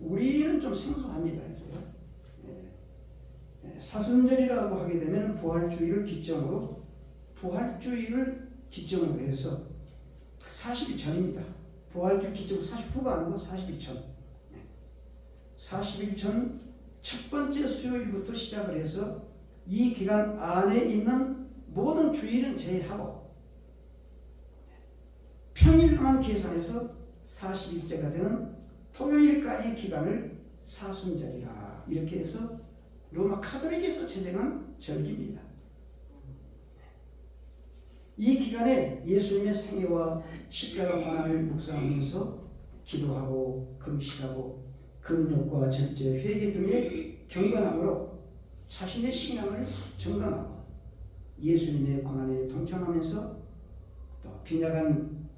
우리는 좀 생소합니다. 사순절이라고 하게 되면 부활주의를 기점으로 해서 40일 전입니다. 부활주의 기점으로 49가 아니고 40일 전. 40일 전 첫 번째 수요일부터 시작을 해서 이 기간 안에 있는 모든 주일은 제외하고 평일만 계산해서 40일째가 되는 토요일까지 기간을 사순절이라 이렇게 해서 로마 카톨릭에서 제정한 절기입니다. 이 기간에 예수님의 생애와 십자가 고난을 묵상하면서 기도하고 금식하고 금욕과 절제, 회개 등의 경건함으로 자신의 신앙을 점검하고 예수님의 고난에 동참하면서 또 빈약한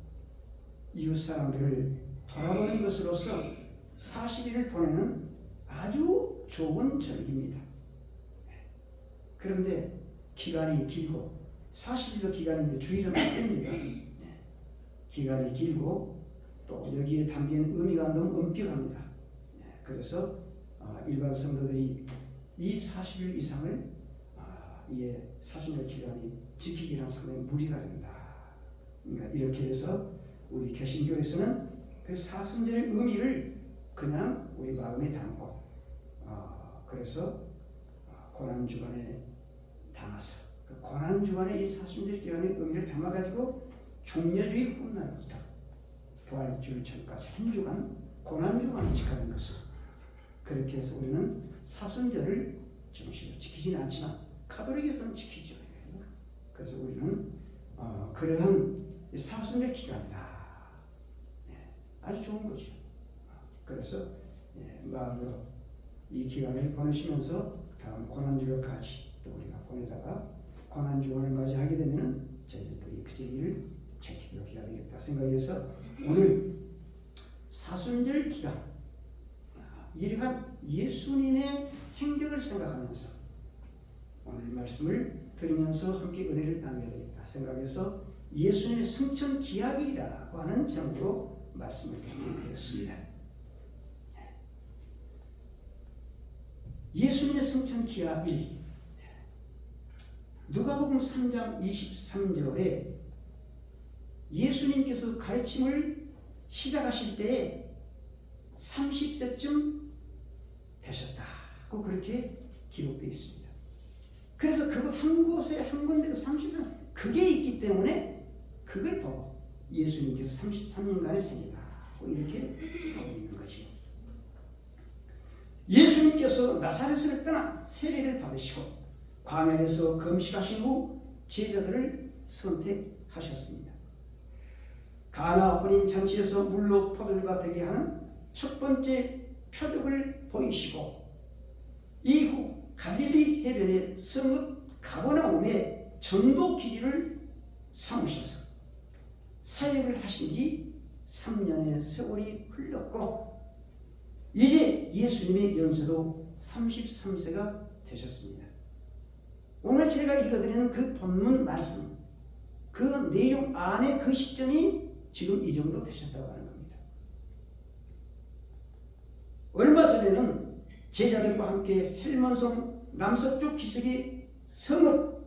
이웃 사람들을 돌아보는 것으로서 40일을 보내는 아주 좋은 절기입니다. 그런데 기간이 길고 40일도 기간인데 주일은 안 됩니다. 기간이 길고 또 여기에 담긴 의미가 너무 엄격합니다. 그래서 일반 성도들이 이 40일 이상을 사순절 기간이 지키기란 상당히 무리가 된다. 그러니까 이렇게 해서 우리 개신교에서는 그 사순절의 의미를 그냥 우리 마음에 담고 그래서 고난주간에 담아서 그 고난주간에 이 사순절 기간의 의미를 담아가지고 종려주일 훗날부터 부활주일 전까지 한 주간 고난주간을 지키는 것을 그렇게 해서 우리는 사순절을 정식으로 지키지는 않지만 카톨릭에서는 지키죠. 그래서 우리는 그러한 사순절 기간이다. 아주 좋은 거죠. 그래서 마음으로 이 기간을 보내시면서 다음 고난주일까지 또 우리가 보내다가 고난주간을 맞이하게 되면 저희들도 그 절기를 지키도록 해야 되겠다 생각해서 오늘 사순절 기간 이러한 예수님의 행적을 생각하면서 오늘 말씀을 드리면서 함께 은혜를 나눠야 되겠다 생각해서 예수님의 승천 기약일이라고 하는 제목으로 말씀을 드리게 되었습니다. 예수님의 승천 기약일 누가복음 3장 23절에 예수님께서 가르침을 시작하실 때에 30세쯤 되셨다고 그렇게 기록되어 있습니다. 그래서 그곳 한 곳에 한 군데도 30년 그게 있기 때문에 그걸 보고 예수님께서 33년간의 생이다고 이렇게 하고 있는 거죠. 예수님께서 나사렛을 떠나 세례를 받으시고 광야에서 금식하신 후 제자들을 선택하셨습니다. 가나 혼인 잔치에서 물로 포도주가 되게 하는 첫 번째 표적을 보이시고 이후 갈릴리 해변의 성읍 가버나움에 전도 기류를 삼으셔서 사역을 하신 지 3년의 세월이 흘렀고 이제 예수님의 연세도 33세가 되셨습니다. 오늘 제가 읽어드리는 그 본문 말씀 그 내용 안에 그 시점이 지금 이 정도 되셨다고 하는 겁니다. 얼마 전에는 제자들과 함께 헬몬성 남서쪽 기슭의 성읍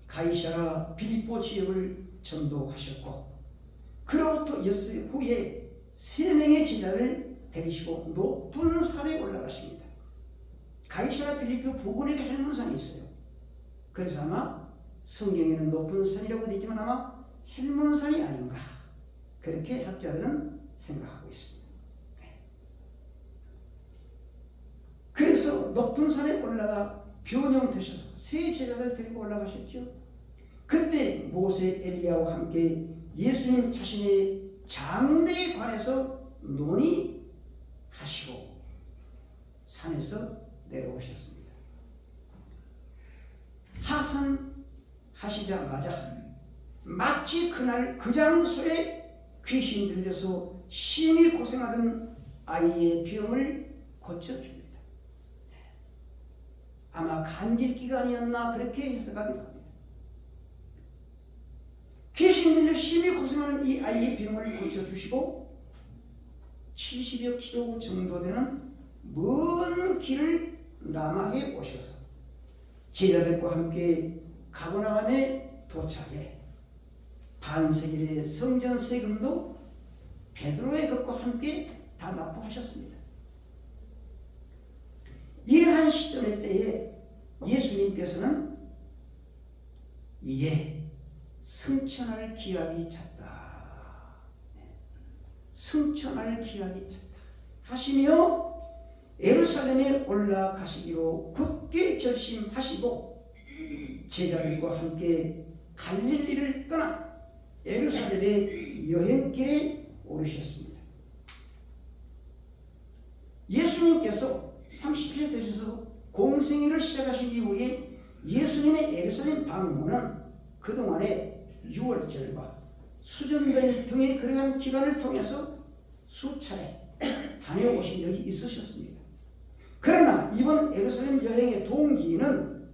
가이사라 빌립보 지역을 전도하셨고 그로부터 엿새 후에 3명의 제자를 데리시고 높은 산에 올라가십니다. 가이사라 빌립보 부근에 헬몬산이 있어요. 그래서 아마 성경에는 높은 산이라고 되어 있지만 아마 헬몬산이 아닌가 그렇게 학자들은 생각하고 있습니다. 그래서 높은 산에 올라가 변형되셔서 세 제자들 데리고 올라가셨죠. 그때 모세 엘리야와 함께 예수님 자신의 장래에 관해서 논의하시고 산에서 내려오셨습니다. 하산하시자마자 마치 그날 그 장소에 귀신 들려서 심히 고생하던 아이의 병을 고쳐줍니다. 아마 간질기간이었나 그렇게 해석하기도 합니다. 귀신 들려 심히 고생하는 이 아이의 병을 고쳐주시고 70여 킬로 정도 되는 먼 길을 남하에 오셔서 제자들과 함께 가버나움에 도착해 반세기의 성전 세금도 베드로의 것과 함께 다 납부하셨습니다. 이러한 시점의 때에 예수님께서는 이제 승천할 기약이 찼다. 승천할 기약이 찼다 하시며 예루살렘에 올라가시기로 굳게 결심하시고 제자들과 함께 갈릴리를 떠나 예루살렘의 여행길에 오르셨습니다. 예수님께서 30세 되셔서 공생애를 시작하신 이후에 예수님의 예루살렘 방문은 그동안에 유월절과 수전절 등의 그러한 기간을 통해서 수차례 다녀오신 적이 있으셨습니다. 그러나 이번 예루살렘 여행의 동기는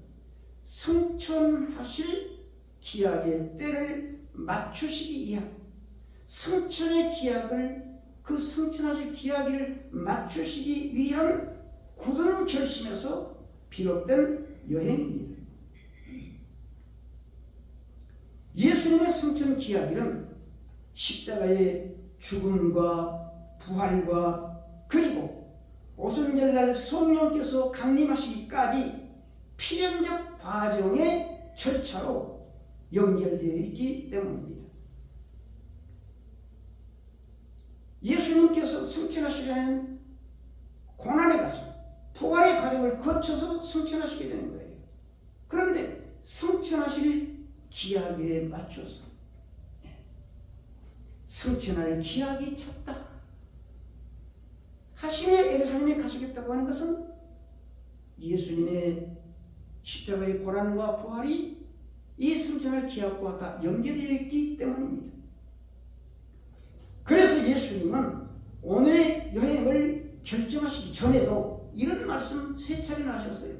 승천하실 기약의 때를 맞추시기 위한 승천의 기약을 그 승천하실 기약을 맞추시기 위한 굳은 결심에서 비롯된 여행입니다. 예수님의 승천 기약일은 십자가의 죽음과 부활과 그리고 오순절날 성령께서 강림하시기까지 필연적 과정의 절차로 연결되어 있기 때문입니다. 예수님께서 승천하시려는 고난의 가슴, 부활의 과정을 거쳐서 승천하시게 되는 거예요. 그런데 승천하실 기약일에 맞춰서 승천할 기약이 찼다 하시며 예루살렘에 가시겠다고 하는 것은 예수님의 십자가의 고난과 부활이 이 승천할 기약과 다 연결되어 있기 때문입니다. 그래서 예수님은 오늘의 여행을 결정하시기 전에도 이런 말씀 3차례나 하셨어요.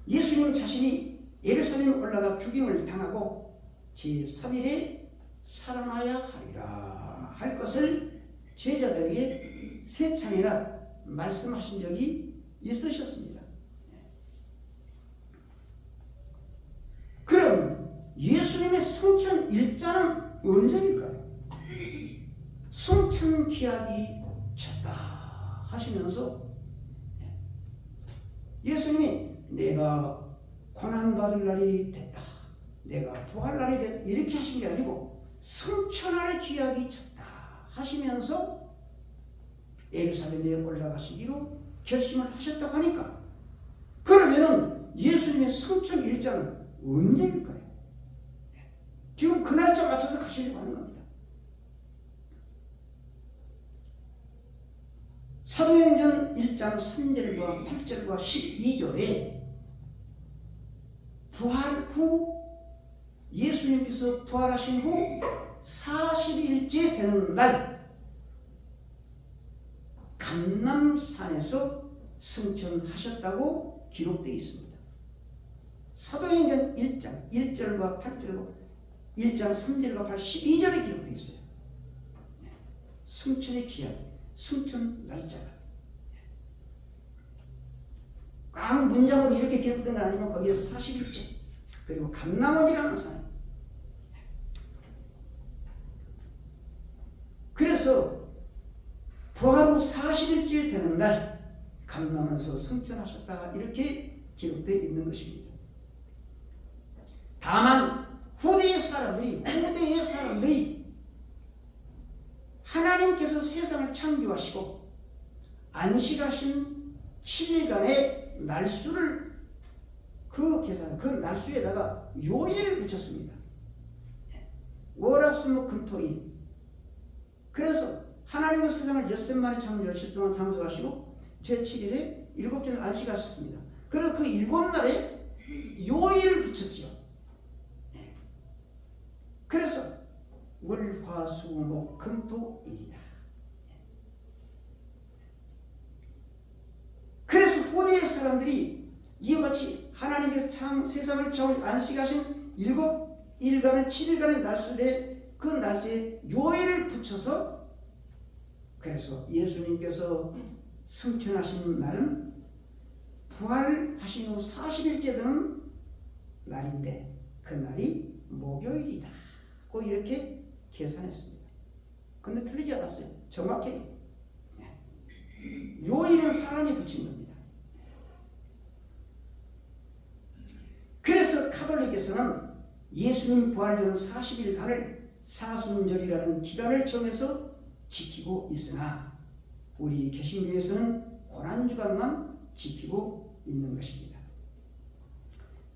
예수님 자신이 예루살렘에 올라가 죽임을 당하고 제3일에 살아나야 하리라 할 것을 제자들에게 3차례나 말씀하신 적이 있으셨습니다. 그럼 예수님의 승천 일자는 언제일까요? 승천 기약이 찼다 하시면서 예수님이 내가 고난받을 날이 됐다, 내가 부활 날이 됐다 이렇게 하신 게 아니고 승천할 기약이 찼다 하시면서 예루살렘에 올라가시기로 결심을 하셨다고 하니까 그러면은 예수님의 승천 일자는 언제일까요? 지금 그 날짜 맞춰서 가시려고 하는 겁니다. 사도행전 1장 3절과 8절과 12절에 부활 후 예수님께서 부활하신 후 40일째 되는 날 감람산에서 승천하셨다고 기록되어 있습니다. 사도행전 1장 1절과 8절과 1장 3절과 8, 12절에 기록되어 있어요. 승천의 기약, 승천 날짜가 꽉 문장으로 이렇게 기록된 건 아니면 거기에 40일째 그리고 감람원이라는 산. 그래서 부활 후 40일째 되는 날 감람원에서 승천하셨다가 이렇게 기록되어 있는 것입니다. 다만 후대의 사람들이 하나님께서 세상을 창조하시고 안식하신 7일간의 날수를 그 날수에다가 요일을 붙였습니다. 월화수목금토일. 그래서 하나님은 세상을 엿새 만에 창조하실 동안 창조하시고 제7일에 7일을 안식하셨습니다. 그래서 그 7날에 요일을 붙였죠. 그래서 월화수목금토일이다. 그래서 후대의 사람들이 이와 같이 하나님께서 세상을 처음 안식하신 7일간의 7일간의 날수에 그 날짜에 요일을 붙여서 그래서 예수님께서 승천하신 날은 부활하신 후 40일째 되는 날인데 그 날이 목요일이다. 고 이렇게 계산했습니다. 근데 틀리지 않았어요. 정확해요. 요일은 사람이 붙인 겁니다. 그래서 카톨릭에서는 예수님 부활년 40일간을 사순절이라는 기간을 정해서 지키고 있으나 우리 개신교에서는 고난주간만 지키고 있는 것입니다.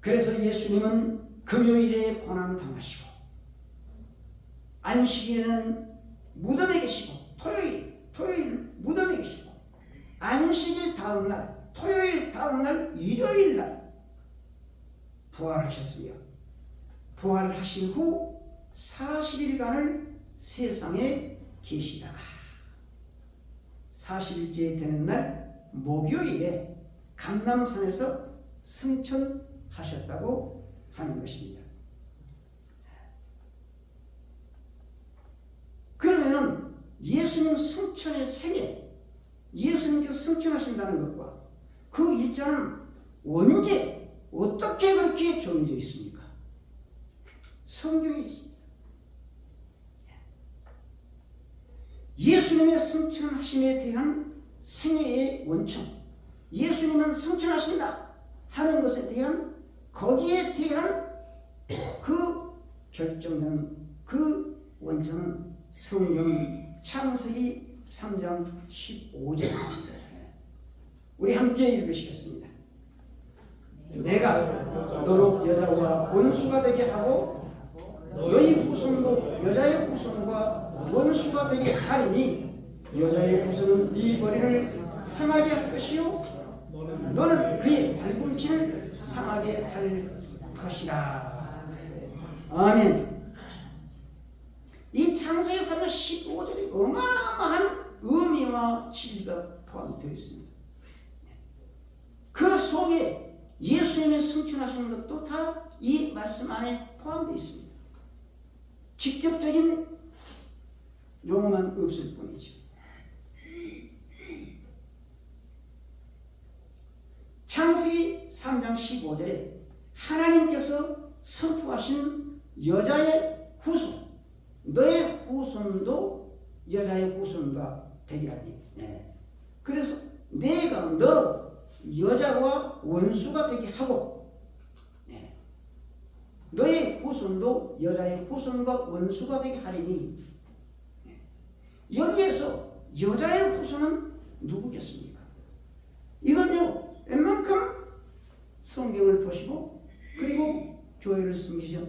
그래서 예수님은 금요일에 고난당하시고 안식일에는 무덤에 계시고 토요일 무덤에 계시고 안식일 다음날 토요일 다음날 일요일날 부활하셨으며 부활하신 후 40일간을 세상에 계시다가 40일째 되는 날 목요일에 감람산에서 승천하셨다고 하는 것입니다. 그러면은 예수님 승천의 생애, 예수님께서 승천하신다는 것과 그 일자는 언제 어떻게 그렇게 정해져 있습니까? 성경에 있습니다. 예수님의 승천하심에 대한 생애의 원천, 예수님은 승천하신다 하는 것에 대한 거기에 대한 그 결정된 그 원천은 성경 창세기 3장 15절입니다. 우리 함께 읽으시겠습니다. 내가 너로 여자와 원수가 되게 하고 너희 후손도 여자의 후손과 원수가 되게 하리니 여자의 후손은 네 머리를 상하게 할 것이요 너는 그의 발꿈치를 상하게 할 것이라. 아멘. 이 창세기 3장 15절이 어마어마한 의미와 진리가 포함되어 있습니다. 그 속에 예수님의 승천하시는 것도 다 이 말씀 안에 포함되어 있습니다. 직접적인 용어만 없을 뿐이죠. 창세기 3장 15절에 하나님께서 선포하신 여자의 후손, 너의 후손도 여자의 후손과 되게 하니. 그래서 내가 너 여자와 원수가 되게 하고 너의 후손도 여자의 후손과 원수가 되게 하리니. 여기에서 여자의 후손은 누구겠습니까? 이건요 웬만큼 성경을 보시고 그리고 교회를 숨기셔.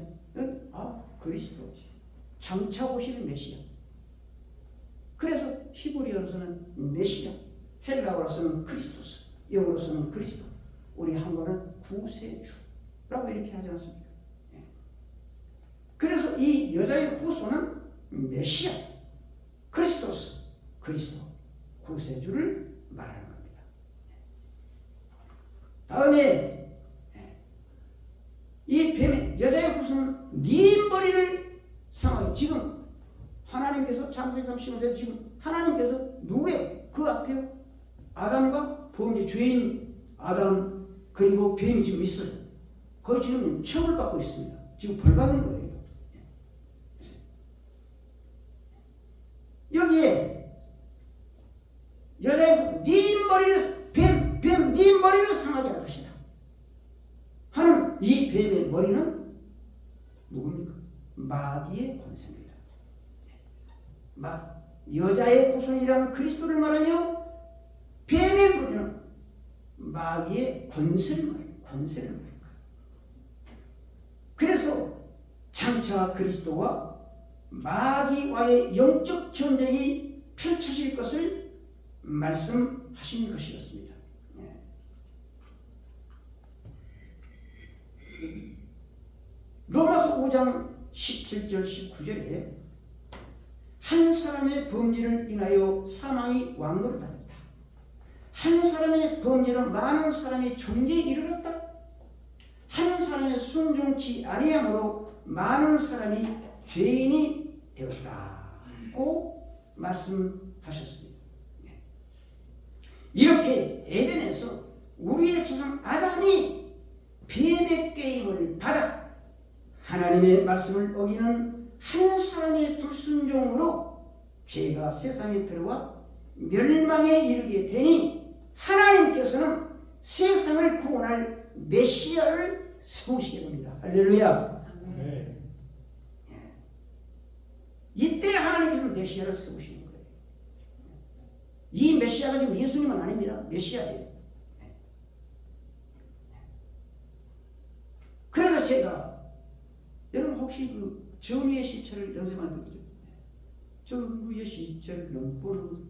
그리스도지. 장차 오시는 메시아. 그래서 히브리어로서는 메시아, 헬라어로서는 크리스토스, 영어로서는 그리스도, 우리 한국어는 구세주라고 이렇게 하지 않습니까? 그래서 이 여자의 후손은 메시아, 크리스토스, 그리스도, 구세주를 말하는 겁니다. 다음에 이 뱀의 여자의 후손은 네 머리를 상하게. 지금 하나님께서 창세기 35절 지금 하나님께서 누구예요? 그 앞에요? 아담과 범죄 죄인 아담 그리고 뱀이 지금 있어요. 거기 지금 처벌 받고 있습니다. 지금 벌 받는 거예요. 여기에 여자의 네 머리를 뱀 네 머리를 상하게 할 것이다 하는 이 뱀의 머리는 누굽니까? 마귀의 권세입니다. 여자의 후손이라는 그리스도를 말하며 뱀의 머리는 마귀의 권세를 말합니다. 그래서 장차 그리스도와 마귀와의 영적 전쟁이 펼쳐질 것을 말씀하신 것이었습니다. 로마서 5장 17절 19절에 한 사람의 범죄를 인하여 사망이 왕노릇하였다. 한 사람의 범죄로 많은 사람이 존재에 이르렀다. 한 사람의 순종치 아니함으로 많은 사람이 죄인이 되었다고 말씀하셨습니다. 이렇게 에덴에서 우리의 조상 아담이 뱀의 게임을 받아 하나님의 말씀을 어기는 한 사람의 불순종으로 죄가 세상에 들어와 멸망에 이르게 되니 하나님께서는 세상을 구원할 메시아를 세우시게 됩니다. 할렐루야. 네. 이때 하나님께서는 메시아를 세우시는 거예요. 이 메시아가 지금 예수님은 아닙니다. 메시아예요. 그래서 제가 여러분 혹시 그 정의의 시체를 연습한 적 있죠? 정의의 시체를 연보는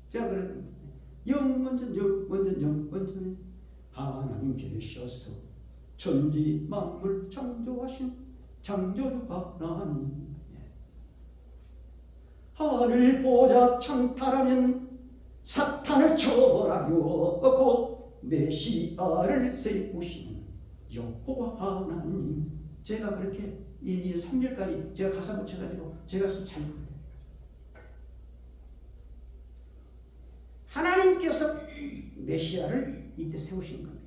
제가 그랬거든요. 영원전 영원전 영원전에 하나님 계셔서 천지 만물 창조하신 창조주 하나님 하늘 보좌 창탈하면 사탄을 처벌하며 곧 메시아를 세우시는 여호와 하나님. 제가 그렇게 1, 2, 3절까지 제가 가사 붙여가지고 제가 잘 부르요. 하나님께서 메시아를 이때 세우신 겁니다.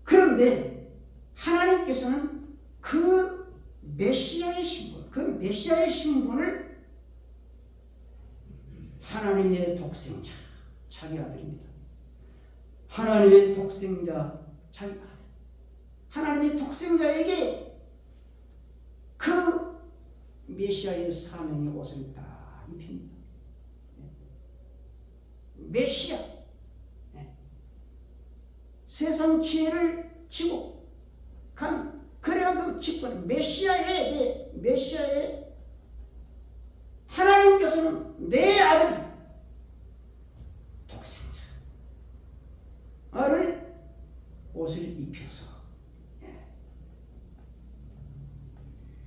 그런데 하나님께서는 그 메시아의 신분, 그 메시아의 신분을 하나님의 독생자, 자기 아들입니다. 하나님의 독생자, 자기 아들. 하나님의 독생자에게 그 메시아의 사명의 옷을 다 입힙니다. 메시아. 세상 죄를 지고 간 그래야 그 직분 메시아의 하나님께서는 내 아들 독생자를 옷을 입혀서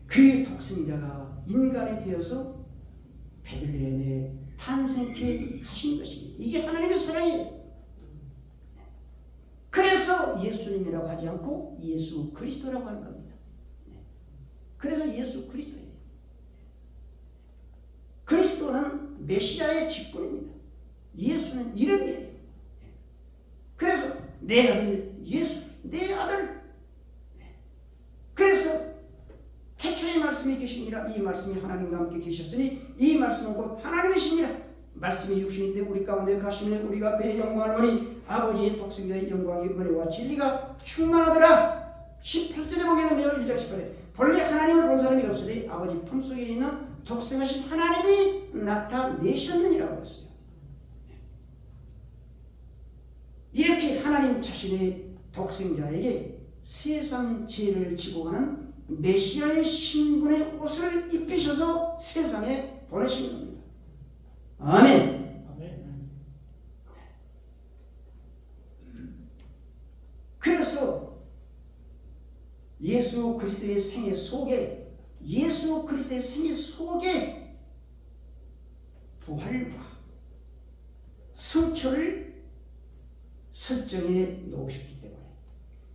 그 독생자가 인간이 되어서 베들레헴에 탄생케 하신 것입니다. 이게 하나님의 사랑이에요. 그래서 예수님이라고 하지 않고 예수 그리스도라고 하는 겁니다. 그래서 예수 그리스도예요. 그리스도는 메시아의 직분입니다. 예수는 이름이에요. 그래서 내 아들 예수, 내 아들. 그래서 태초의 말씀이 계시니라. 이 말씀이 하나님과 함께 계셨으니 이 말씀은 곧 하나님이시니라. 말씀이 육신이 되어 우리 가운데 가시며 우리가 그의 영광을 보니 아버지의 독생자의 영광의 은혜와 진리가 충만하더라. 18절에 보게 되면 1장 18에 본래 하나님을 본 사람이 없으되 아버지 품속에 있는 독생하신 하나님이 나타내셨느니라고 했어요. 이렇게 하나님 자신의 독생자에게 세상 죄를 지고 가는 메시아의 신분의 옷을 입히셔서 세상에 보내신 겁니다. 아멘. 그래서 예수 그리스도의 생애 속에 부활과 승천을 설정해 놓으셨기 때문에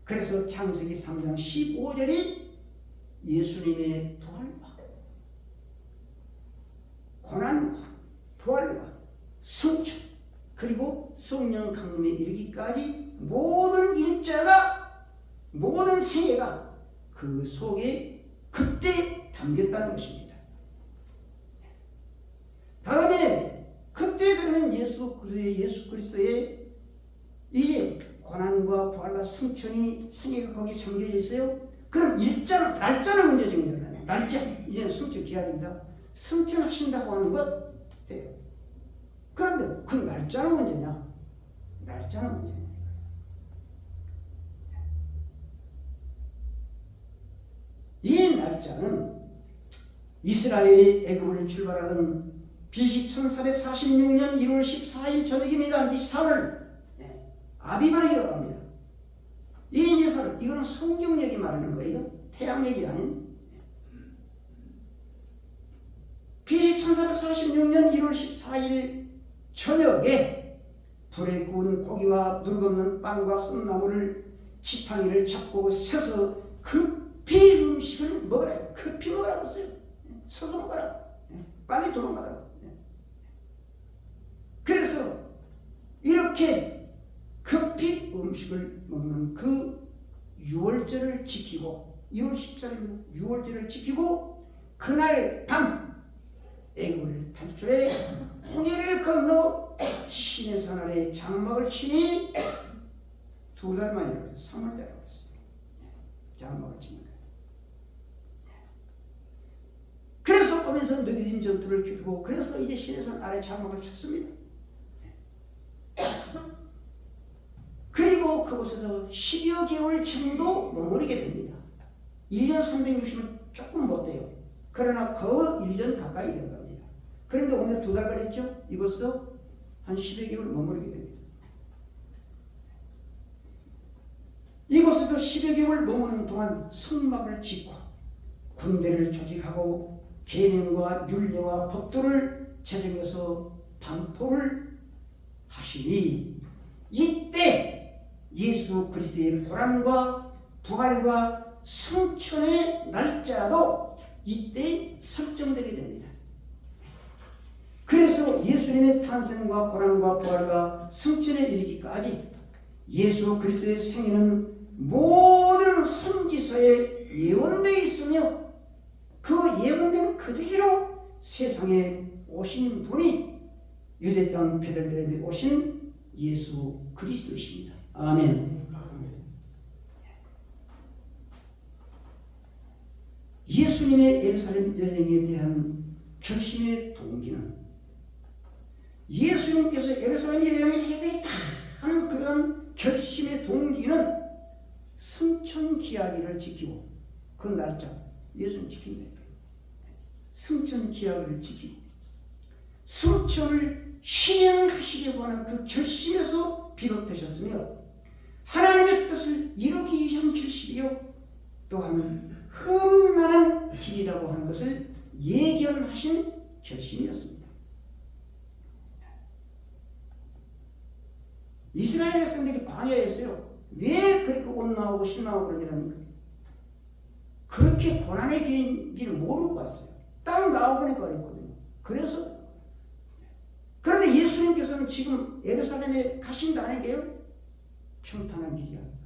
그래서 창세기 3장 15절이 예수님의 부활과 고난과 부활과 승천 그리고 성령 강림에 이르기까지 모든 일자가 모든 생애가 그 속에 그때 담겼다는 것입니다. 다음에 그때 그러면 예수 그리스도의 이제 고난과 부활과 승천이 생애가 거기 담겨져 있어요. 그럼 날짜는 언제 정해졌나요? 날짜 이제는 승천 기한입니다. 승천하신다고 하는 것 해요. 그런데 그 날짜는 언제냐? 날짜는 언제냐? 이 날짜는 이스라엘이 애굽을 출발하던 BC 1446년 1월 14일 저녁입니다. 니산을 아비발이라고 합니다. 이 니산 이거는 성경력이 말하는 거예요. 태양력이 아닌. BC 1446년 1월 14일 저녁에 불에 구운 고기와 누룩 없는 빵과 씀나물을 지팡이를 잡고 서서 그 급히 음식을 먹으라. 급히 먹으라고 했어요. 서서 먹으라. 빨리 도망가라고. 그래서 이렇게 급히 음식을 먹는 그 유월절을 지키고 2월 14일입니다. 유월절을 지키고 그날 밤 애굽을 탈출해 홍해를 건너 시내산 아래 장막을 치니 2달 만이라고 해서 3월달이라고 했어요. 장막을 치는 거예요. 그래서 오면서 느디딤 전투를 기두고 그래서 이제 시내산 아래 장막을 쳤습니다. 그리고 그곳에서 10여 개월 정도 머무르게 됩니다. 1년 360은 조금 못 돼요. 그러나 거의 1년 가까이 된 겁니다. 그런데 오늘 2달 걸렸죠? 이곳에서 한 10여 개월 머무르게 됩니다. 이곳에서 10여 개월 머무는 동안 성막을 짓고 군대를 조직하고 계명과 율례와 법도를 제정해서 반포를 하시니 이때 예수 그리스도의 고난과 부활과 승천의 날짜도 이때 설정되게 됩니다. 그래서 예수님의 탄생과 고난과 부활과 승천에 이르기까지 예수 그리스도의 생애는 모든 선지서에 예언되어 있으며 그 예언된 그대로 세상에 오신 분이 유대 땅 베들레헴에 오신 예수 그리스도이십니다. 아멘. 예수님의 예루살렘 여행에 대한 결심의 동기는 예수님께서 예루살렘 여행을 해야 되겠다 하는 그런 결심의 동기는 승천 기약일을 지키고 그 날짜 예수님 지킵니다. 승천 기약을 지키고 승천을 실행하시려고 하는 그 결심에서 비롯되셨으며 하나님의 뜻을 이루기 위한 결심이요 또한 흠난한 길이라고 하는 것을 예견하신 결심이었습니다. 이스라엘 백성들이 광야에서요 왜 그렇게 온나오고 실망하고 그러냐면 그렇게 고난의 길인지를 모르고 왔어요. 딱 나와보니까 그랬거든요. 그래서 그런데 예수님께서는 지금 예루살렘에 가신다는 게요 평탄한 길이 아니다.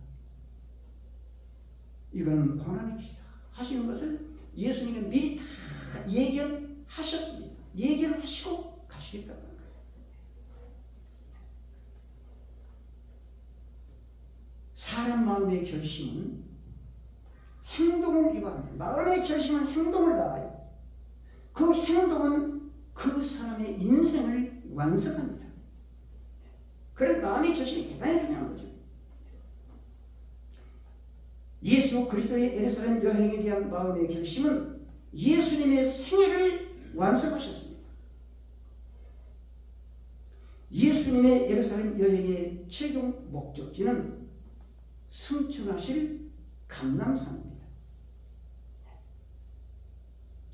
이거는 고난의 길이다 하시는 것을 예수님은 미리 다 예견하셨습니다. 예견하시고 가시겠다고 하는 거예요. 사람 마음의 결심은 행동을 유발합니다. 마음의 결심은 행동을 나가요. 그 행동은 그 사람의 인생을 완성합니다. 그래서 마음의 결심이 대단히 중요한 거죠. 예수 그리스도의 예루살렘 여행에 대한 마음의 결심은 예수님의 생애를 완성하셨습니다. 예수님의 예루살렘 여행의 최종 목적지는 승천하실 감람산입니다.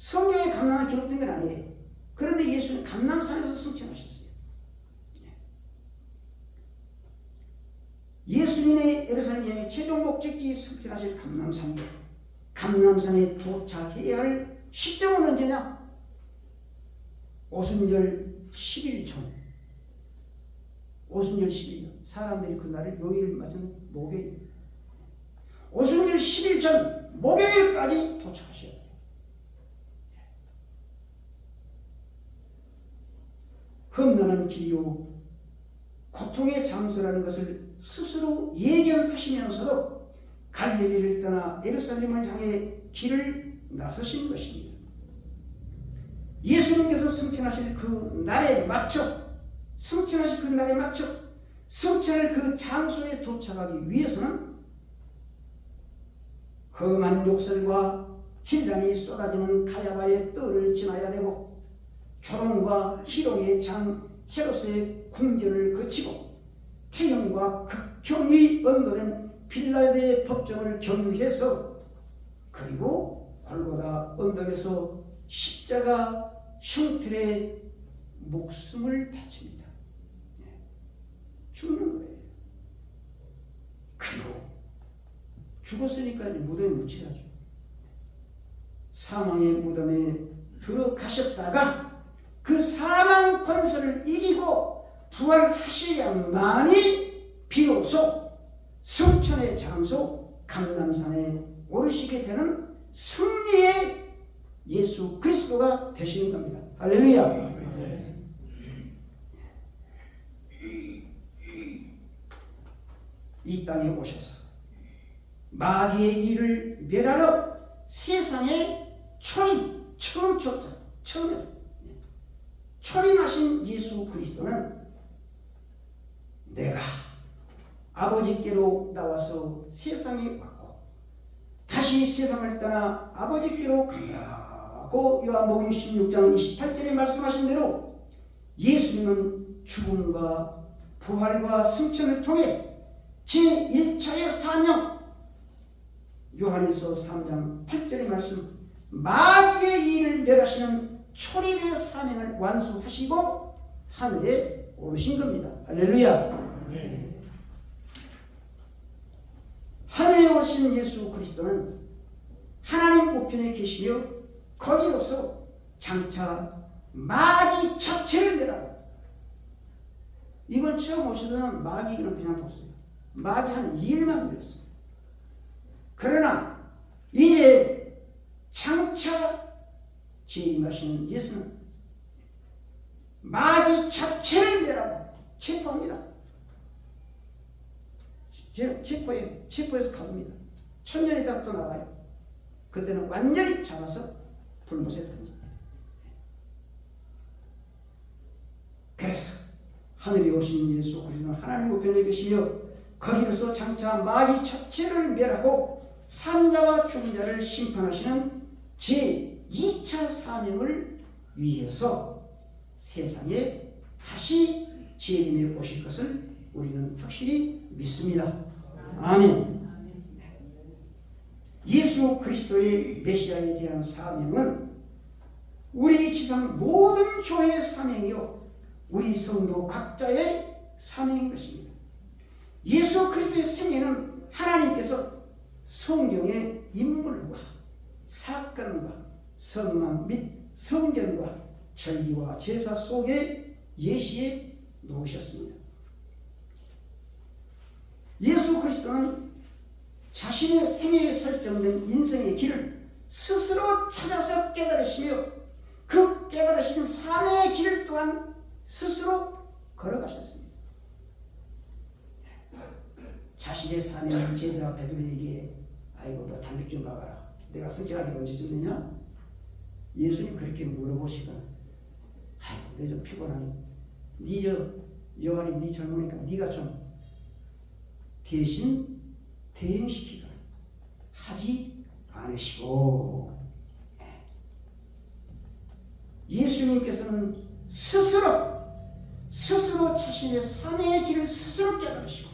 성경에 감람이 기록된 건 아니에요. 그런데 예수는 감람산에서 승천하셨어요. 예수님의 예루살렘 여행의 최종 목적지 승천하실 감람산이요. 감람산에 도착해야 할 시점은 언제냐? 오순절 10일 전. 오순절 10일. 사람들이 그날을 요일을 맞은 목요일. 오순절 10일 전 목요일까지 도착하셔야 돼요. 험난한 길이요 고통의 장소라는 것을 스스로 예견하시면서도 갈릴리를 떠나 예루살렘을 향해 길을 나서신 것입니다. 예수님께서 승천하실 그 날에 맞춰 승천할 그 장소에 도착하기 위해서는 험한 욕설과 힐란이 쏟아지는 가야바의 뜰을 지나야 되고 조롱과 희롱의 장 헤롯의 궁전을 거치고 태형과 극형이 언도된 빌라드의 법정을 경유해서 그리고 골고다 언덕에서 십자가 형틀에 목숨을 바칩니다. 죽는 거예요. 그리고 죽었으니까 무덤에 묻혀야죠. 사망의 무덤에 들어가셨다가 그 사망 권세를 이기고 부활하셔야만이 비로소 승천의 장소 감람산에 오르시게 되는 승리의 예수 그리스도가 되시는 겁니다. 할렐루야. 이 땅에 오셔서 마귀의 일을 멸하러 세상에 처음에 초림하신 예수 그리스도는 내가 아버지께로 나와서 세상에 왔고 다시 세상을 떠나 아버지께로 간다고 요한복음 16장 28절에 말씀하신 대로 예수님은 죽음과 부활과 승천을 통해 제1차의 사명 요한일서 3장 8절의 말씀 마귀의 일을 멸하시는 초림의 사명을 완수하시고 하늘에 오르신 겁니다. 할렐루야. 네. 하늘에 오신 예수 그리스도는 하나님 우편에 계시며 거기로서 장차 마귀 자체를 멸하고 이번 처음 오시던 마귀는 그냥 뒀어요. 마귀 한 일만 멸했어요. 그러나 이제 장차 재림하시는 예수는 마귀 자체를 멸하고 체포합니다. 체포해서 가둡니다. 천년이 있다가 또 나와요. 그때는 완전히 잡아서 불못에 던집니다. 그래서 하늘에 오신 예수 그리스도는 하나님 우편에 계시며 거기로서 장차 마귀 자체를 멸하고 산자와 죽은 자를 심판하시는 제2차 사명을 위해서 세상에 다시 재림에 오실 것을 우리는 확실히 믿습니다. 아멘. 예수 그리스도의 메시아에 대한 사명은 우리 지상 모든 교회의 사명이요 우리 성도 각자의 사명인 것입니다. 예수 그리스도의 생애는 하나님께서 성경의 인물과 사건과 선망 및 성전과 절기와 제사 속에 예시해 놓으셨습니다. 예수 그리스도는 자신의 생애에 설정된 인생의 길을 스스로 찾아서 깨달으시며 그 깨달으신 삶의 길 또한 스스로 걸어가셨습니다. 자신의 사명을 제자 베드로에게 아이고 너 담배 좀 막아라. 내가 성결하게 언제쯤 되냐? 예수님 그렇게 물어보시거나 아이고 내 좀 피곤하니 네 요한이 네 젊으니까 네가 좀 대신 대행시키거나 하지 않으시고 예수님께서는 스스로 자신의 삶의 길을 스스로 깨달으시고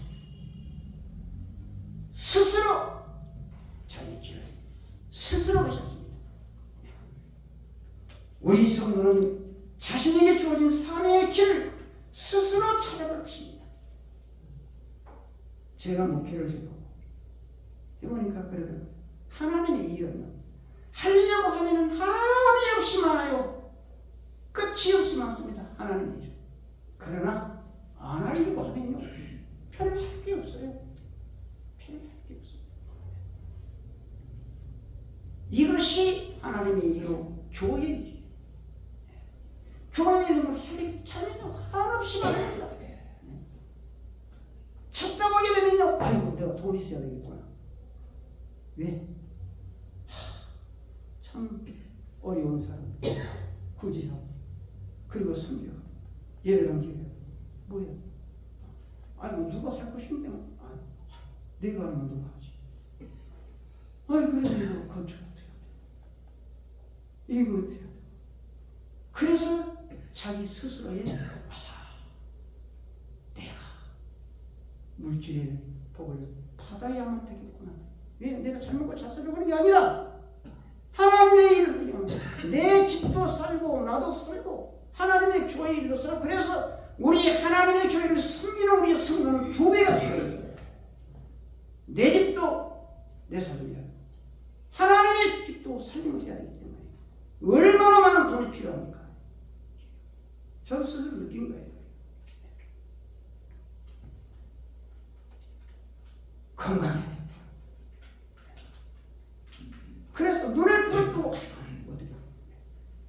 스스로 자기 길을 스스로 가셨습니다. 우리 성도는 자신에게 주어진 삶의 길을 스스로 찾아갈 것입니다. 제가 목회를 해보니까 그래도 하나님의 일은 하려고 하면 한이 없이 많아요. 끝이 없이 많습니다. 하나님의 일. 그러나 안 하려고 하면요 별로 할 게 없어요. 이것이 하나님의 일이요 교회의 일이에요. 교회의 일은 할 참여는 한없이 많습니다. 찾다보게 되면요 아이고 내가 돈 있어야 되겠구나. 왜? 참 어려운 사람 구제하고 그리고 섬겨 예배당 기회 뭐야? 아니 누가 할 것인데 내가 하면 누가 하지? 아이 그래도 이거 건축 어떻게 해야 돼? 이거 어떻게 해야 돼? 그래서 자기 스스로의 내가 물질의 복을 받아야만 되겠구나. 왜? 내가 잘 먹고 잘 살려고 하는 게 아니라 하나님의 일을 하려면 내 집도 살고 나도 살고 하나님의 교회의 일도 살고 그래서 우리 하나님의 교회를 섬기는 우리의 성도는 2배가 필요해요. 내 집도 내 삶이야. 하나님의 집도 살림을 해야 되기 때문에 얼마나 많은 돈이 필요합니까? 저도 스스로 느낀 거예요. 건강해야 돼. 그래서 눈을 부릅뜨고 어떻게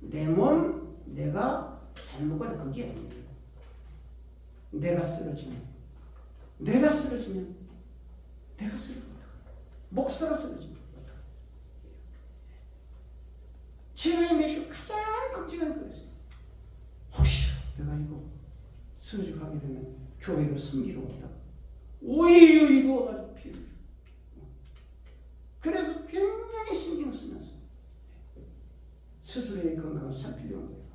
내 몸, 내가 잘못 가도 그게 아니에요. 내가 쓰러지면 내가 목사가 쓰러지면 제가 매주 가장 걱정하는 거였어요. 혹시 내가 이거 쓰러지고 하게 되면 교회를 섬기러 온다. 오히려 이거 아주 필요해요. 그래서 굉장히 신경 쓰면서 스스로의 건강을 살피려는 거예요.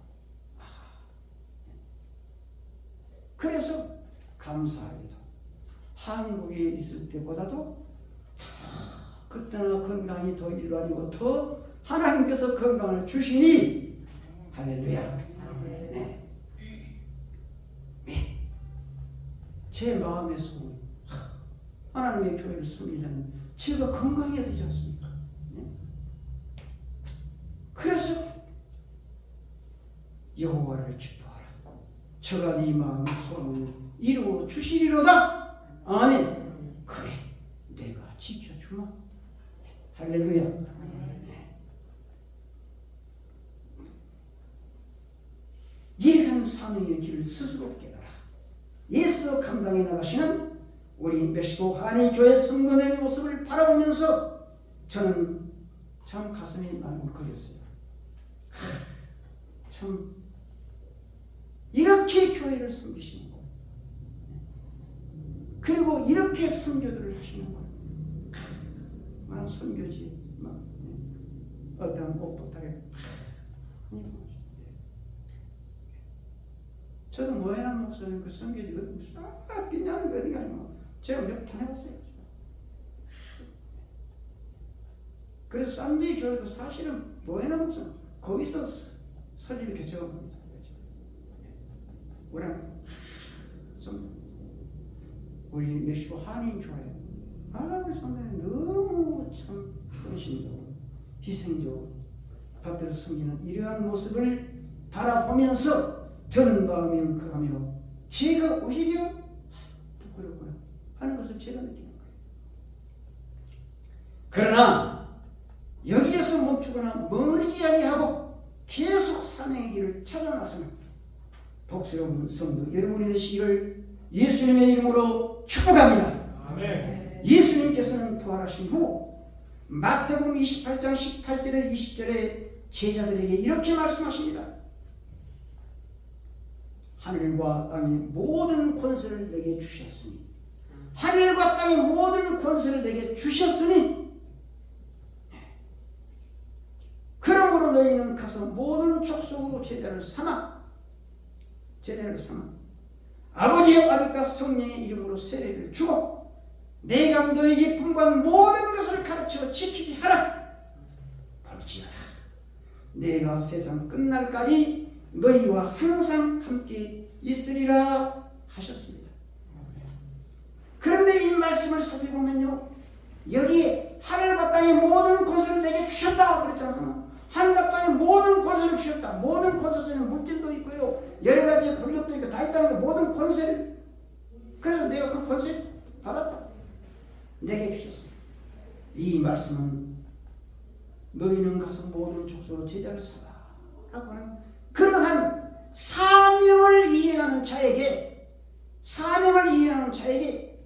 그래서 감사하게도 한국에 있을 때보다도 그때나 건강이 더 일환이고 더 하나님께서 건강을 주시니 할렐루야. 네. 네. 제 마음의 소원 하나님의 교회를 섬기려면 제가 건강해야 되지 않습니까? 네. 그래서 여호와를 기뻐하라. 저가 네 마음의 소원을 이루어 주시리로다. 아멘. 그래, 내가 지켜주마. 할렐루야. 네. 이러한 사명의 길을 스스로 깨달아 예수 감당해 나가시는 우리 멕시코 한인교회 성도의 모습을 바라보면서 저는 참 가슴이 많이 울컥했어요. 참 이렇게 교회를 섬기시는 거, 그리고 이렇게 선교들을 하시는 거, 많은 선교지, 어떤 옥도탈에 저도 모해남 목사님 그 선교지 삐냐는 거 어디가 아니고 제가 몇 번 해봤어요. 그래서 쌈비 교회도 사실은 모해남 목사 거기서 설립이 개척한 겁니다. 우리 멕시코 한인교회 우리 성도님 너무 참 헌신적으로 희생적으로 받들어 섬기는 이러한 모습을 바라보면서 저는 마음이 울컥하며 제가 오히려 부끄럽구나 하는 것을 제가 느끼는 거예요. 그러나 여기에서 멈추거나 머무르지 아니하고 계속 사명의 길을 찾아 나서는 복스러운 성도 여러분이 되시기를 예수님의 이름으로 축복합니다. 아멘. 예수님께서는 부활하신 후 마태복음 28장 18절에 20절에 제자들에게 이렇게 말씀하십니다. 하늘과 땅의 모든 권세를 내게 주셨으니 하늘과 땅의 모든 권세를 내게 주셨으니 그러므로 너희는 가서 모든 족속으로 제자를 삼아 아버지의 아들과 성령의 이름으로 세례를 주고 내가 너에게 분부한 모든 것을 가르쳐 지키게 하라. 볼지어다 내가 세상 끝날까지 너희와 항상 함께 있으리라 하셨습니다. 그런데 이 말씀을 살펴보면요, 여기에 하늘과 땅의 모든 권세를 내게 주셨다 그랬잖아요. 하늘과 땅의 모든 권세를 주셨다. 모든 권세 속에는 물질도 있고요, 여러 가지 권력도 있고 다 있다는 거, 모든 권세를. 그래서 내가 그 권세를 받았다. 내게 주셨어. 이 말씀은 너희는 가서 모든 족속으로 제자를 삼아 라고 하는 그러한 사명을 이행하는 자에게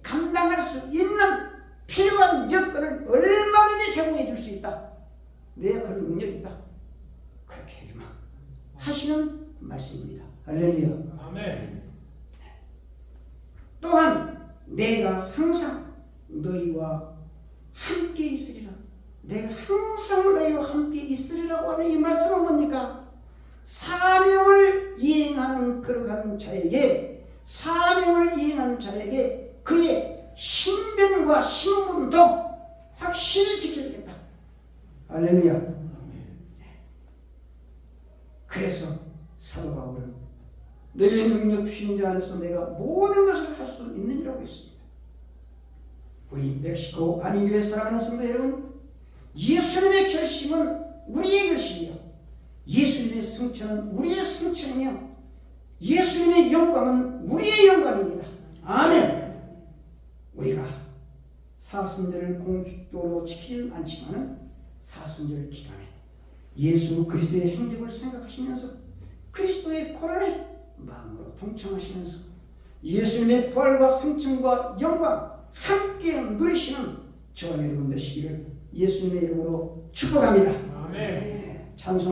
감당할 수 있는 필요한 여건을 얼마든지 제공해 줄 수 있다. 내가 그런 능력이 있다. 그렇게 해주마 하시는 말씀입니다. 할렐루야. 아멘. 또한 내가 항상 너희와 함께 있으리라. 내가 항상 너희와 함께 있으리라고 하는 이 말씀은 뭡니까? 사명을 이행하는 그러한 자에게, 그의 신변과 신분도 확실히 지켜주겠다. 할렐루야. 그래서 사도 바울은 너희의 능력 주신 자 안에서 내가 모든 것을 할 수 있느니라고 했습니다. 우리 멕시코 한인교회 사랑하는 성도 여러분, 예수님의 결심은 우리의 결심이요, 승천은 우리의 승천이며 예수님의 영광은 우리의 영광입니다. 아멘. 우리가 사순절을 공식적으로 지키진 않지만은 사순절 기간에 예수 그리스도의 행적을 생각하시면서 그리스도의 고난에 마음으로 동참하시면서 예수님의 부활과 승천과 영광 함께 누리시는 저와 여러분 되시기를 예수님의 이름으로 축복합니다. 아멘. 찬송